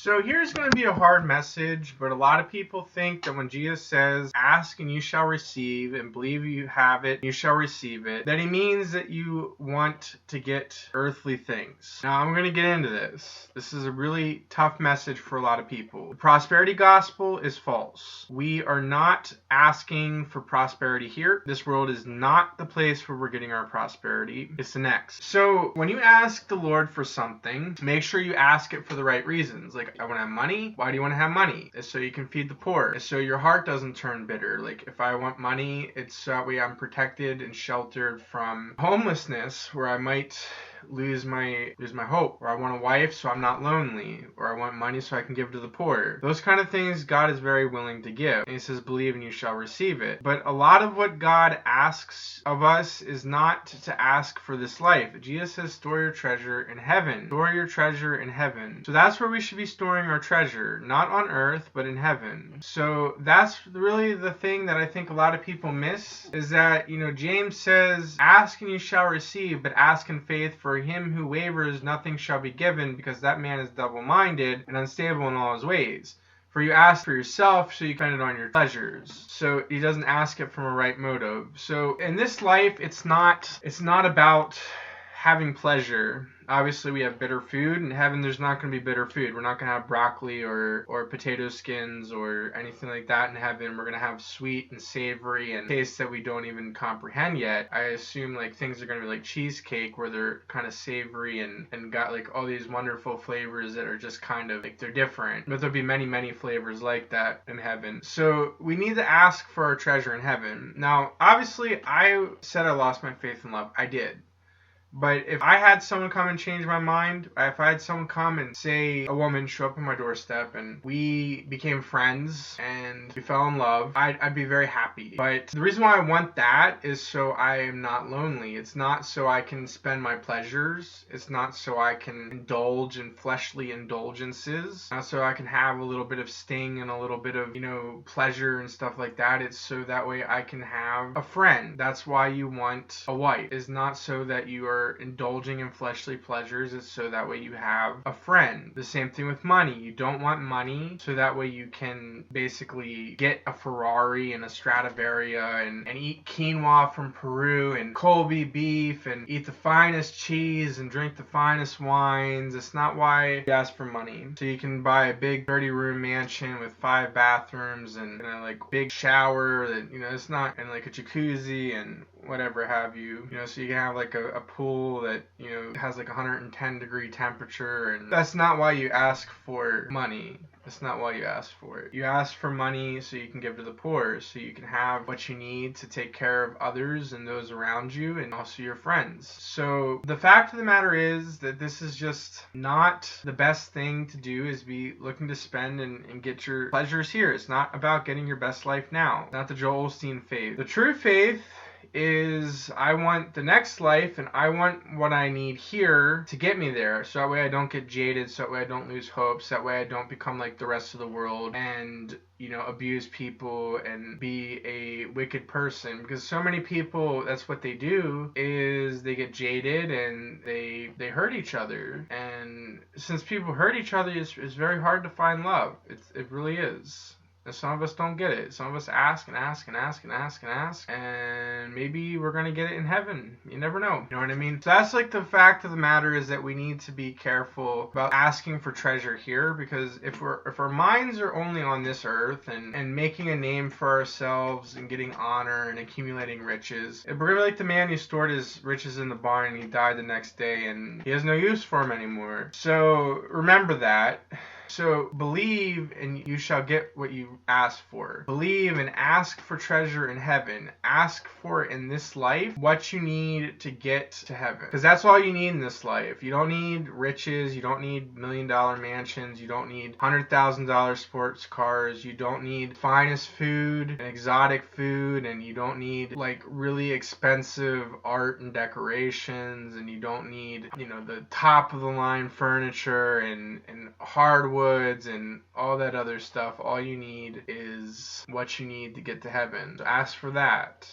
So here's going to be a hard message, but a lot of people think that when Jesus says, ask and you shall receive, and believe you have it, you shall receive it, that he means that you want to get earthly things. Now I'm going to get into this. This is a really tough message for a lot of people. The prosperity gospel is false. We are not asking for prosperity here. This world is not the place where we're getting our prosperity. It's the next. So when you ask the Lord for something, make sure you ask it for the right reasons. Like, I want to have money. Why do you want to have money? It's so you can feed the poor. It's so your heart doesn't turn bitter. Like, if I want money, it's so that way I'm protected and sheltered from homelessness, where I might lose my hope, or I want a wife so I'm not lonely, or I want money so I can give to the poor. Those kind of things God is very willing to give. And he says, believe and you shall receive it. But a lot of what God asks of us is not to ask for this life. Jesus says, store your treasure in heaven. Store your treasure in heaven. So that's where we should be storing our treasure, not on earth, but in heaven. So that's really the thing that I think a lot of people miss, is that, James says, ask and you shall receive, but ask in faith. For him who wavers, nothing shall be given, because that man is double-minded and unstable in all his ways. For you ask for yourself, so you spend it on your pleasures. So he doesn't ask it from a right motive. So in this life, it's not about having pleasure. Obviously, we have bitter food. In heaven, there's not going to be bitter food. We're not going to have broccoli or potato skins or anything like that in heaven. We're going to have sweet and savory and tastes that we don't even comprehend yet. I assume like things are going to be like cheesecake, where they're kind of savory and got like all these wonderful flavors that are just kind of like they're different. But there'll be many, many flavors like that in heaven. So we need to ask for our treasure in heaven. Now, obviously, I said I lost my faith and love. I did. But if I had someone come and change my mind, if I had someone come and say, a woman show up on my doorstep and we became friends and we fell in love, I'd be very happy. But the reason why I want that is so I am not lonely. It's not so I can spend my pleasures. It's not so I can indulge in fleshly indulgences. Not so I can have a little bit of sting and a little bit of, pleasure and stuff like that. It's so that way I can have a friend. That's why you want a wife. It's not so that you are indulging in fleshly pleasures. It's so that way you have a friend. The same thing with money. You don't want money so that way you can basically get a Ferrari and a Stradivaria and eat quinoa from Peru and Colby beef and eat the finest cheese and drink the finest wines. It's not why you ask for money. So you can buy a big 30-room mansion with 5 bathrooms and like big shower that it's not, and like a jacuzzi and whatever have you, so you can have like a pool that has like 110 degree temperature. And that's not why you ask for money. That's not why you ask for it. You ask for money so you can give to the poor, so you can have what you need to take care of others and those around you and also your friends. So the fact of the matter is that this is just not the best thing to do, is be looking to spend and get your pleasures here. It's not about getting your best life now. Not the Joel Osteen faith. The true faith is I want the next life and I want what I need here to get me there, so that way I don't get jaded, so that way I don't lose hope, so that way I don't become like the rest of the world and abuse people and be a wicked person. Because so many people, that's what they do, is they get jaded and they hurt each other. And since people hurt each other, it's very hard to find love. It really is. And some of us don't get it. Some of us ask and ask and ask and ask and ask, and maybe we're going to get it in heaven. You never know. You know what I mean? So that's like the fact of the matter, is that we need to be careful about asking for treasure here, because if our minds are only on this earth and making a name for ourselves and getting honor and accumulating riches, if we're going to be like the man who stored his riches in the barn and he died the next day and he has no use for them anymore. So remember that. So believe and you shall get what you ask for. Believe and ask for treasure in heaven. Ask for in this life what you need to get to heaven. Because that's all you need in this life. You don't need riches. You don't need $1 million mansions. You don't need $100,000 sports cars. You don't need finest food and exotic food. And you don't need like really expensive art and decorations. And you don't need, the top of the line furniture and hardwoods and all that other stuff. All you need is what you need to get to heaven. So ask for that.